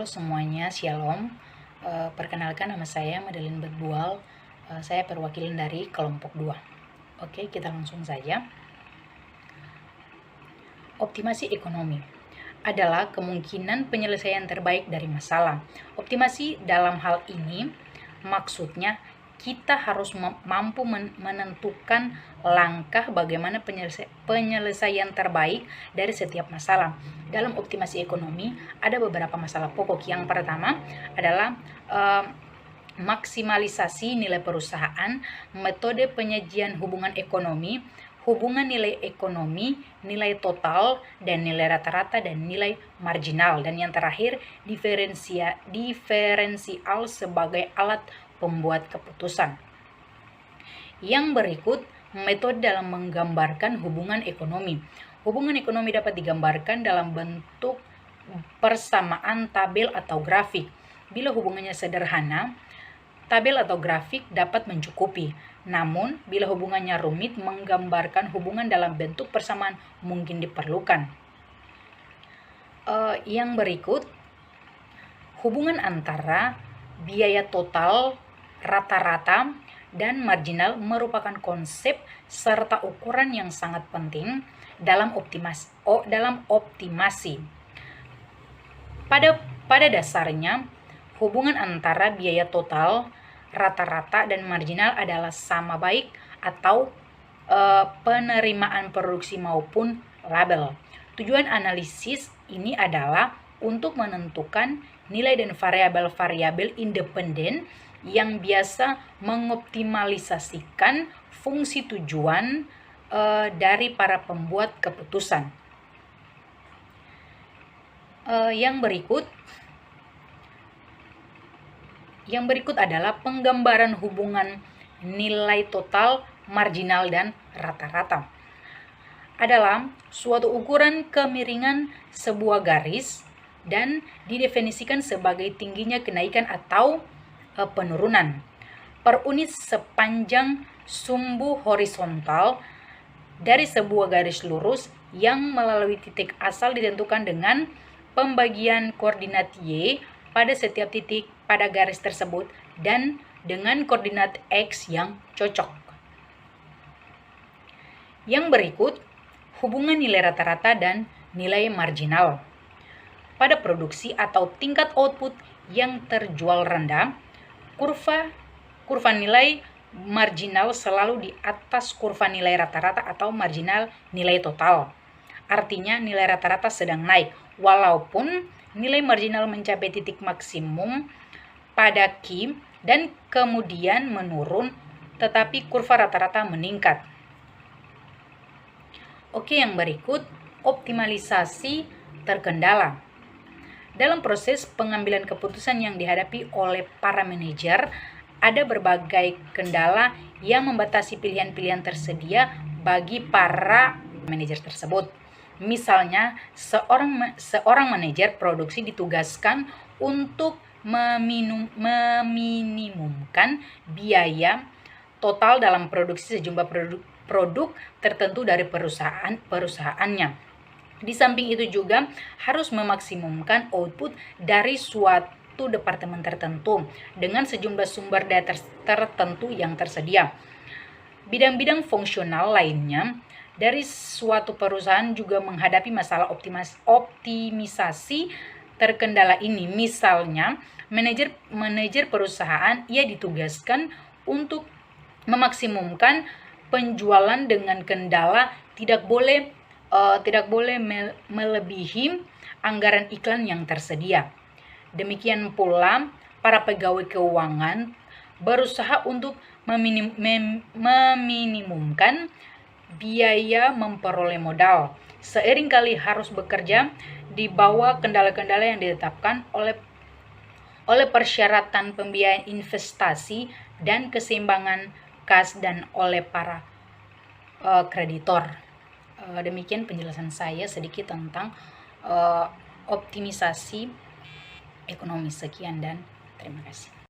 Halo semuanya, Shalom. Perkenalkan, nama saya Madeline Berbual. Saya perwakilan dari kelompok 2. Oke, kita langsung saja. Optimasi ekonomi adalah kemungkinan penyelesaian terbaik dari masalah. Optimasi dalam hal ini maksudnya kita harus mampu menentukan langkah bagaimana penyelesaian terbaik dari setiap masalah. Dalam optimasi ekonomi ada beberapa masalah pokok. Yang pertama adalah maksimalisasi nilai perusahaan, metode penyajian hubungan ekonomi, hubungan nilai ekonomi, nilai total, dan nilai rata-rata, dan nilai marginal. Dan yang terakhir, diferensial sebagai alat pembuat keputusan. Yang berikut, metode dalam menggambarkan hubungan ekonomi. Hubungan ekonomi dapat digambarkan dalam bentuk persamaan tabel atau grafik. Bila hubungannya sederhana, tabel atau grafik dapat mencukupi. Namun, bila hubungannya rumit, menggambarkan hubungan dalam bentuk persamaan mungkin diperlukan. Yang berikut, hubungan antara biaya total, rata-rata, dan marginal merupakan konsep serta ukuran yang sangat penting dalam optimasi. Pada dasarnya, hubungan antara biaya total, rata-rata, dan marginal adalah sama baik atau penerimaan produksi maupun label. Tujuan analisis ini adalah untuk menentukan nilai dan variabel-variabel independen yang biasa mengoptimalisasikan fungsi tujuan dari para pembuat keputusan. Yang berikut adalah penggambaran hubungan nilai total, marginal, dan rata-rata. Adalah suatu ukuran kemiringan sebuah garis dan didefinisikan sebagai tingginya kenaikan atau penurunan per unit sepanjang sumbu horizontal dari sebuah garis lurus yang melalui titik asal ditentukan dengan pembagian koordinat Y pada setiap titik pada garis tersebut dan dengan koordinat X yang cocok. Yang berikut, hubungan nilai rata-rata dan nilai marginal. Pada produksi atau tingkat output yang terjual rendah, kurva nilai marginal selalu di atas kurva nilai rata-rata atau marginal nilai total. Artinya nilai rata-rata sedang naik, walaupun nilai marginal mencapai titik maksimum pada Q dan kemudian menurun, tetapi kurva rata-rata meningkat. Oke, yang berikut, optimalisasi terkendala. Dalam proses pengambilan keputusan yang dihadapi oleh para manajer, ada berbagai kendala yang membatasi pilihan-pilihan tersedia bagi para manajer tersebut. Misalnya, seorang manajer produksi ditugaskan untuk meminimumkan biaya total dalam produksi sejumlah produk tertentu dari perusahaannya. Di samping itu juga harus memaksimumkan output dari suatu departemen tertentu dengan sejumlah sumber daya tertentu yang tersedia. Bidang-bidang fungsional lainnya dari suatu perusahaan juga menghadapi masalah optimisasi terkendala ini. Misalnya, manajer perusahaan ia ditugaskan untuk memaksimumkan penjualan dengan kendala tidak boleh melebihi anggaran iklan yang tersedia. Demikian pula para pegawai keuangan berusaha untuk meminimumkan biaya memperoleh modal. Seringkali harus bekerja di bawah kendala-kendala yang ditetapkan oleh persyaratan pembiayaan investasi dan keseimbangan kas dan oleh para kreditor. Demikian penjelasan saya sedikit tentang optimisasi ekonomi. Sekian dan terima kasih.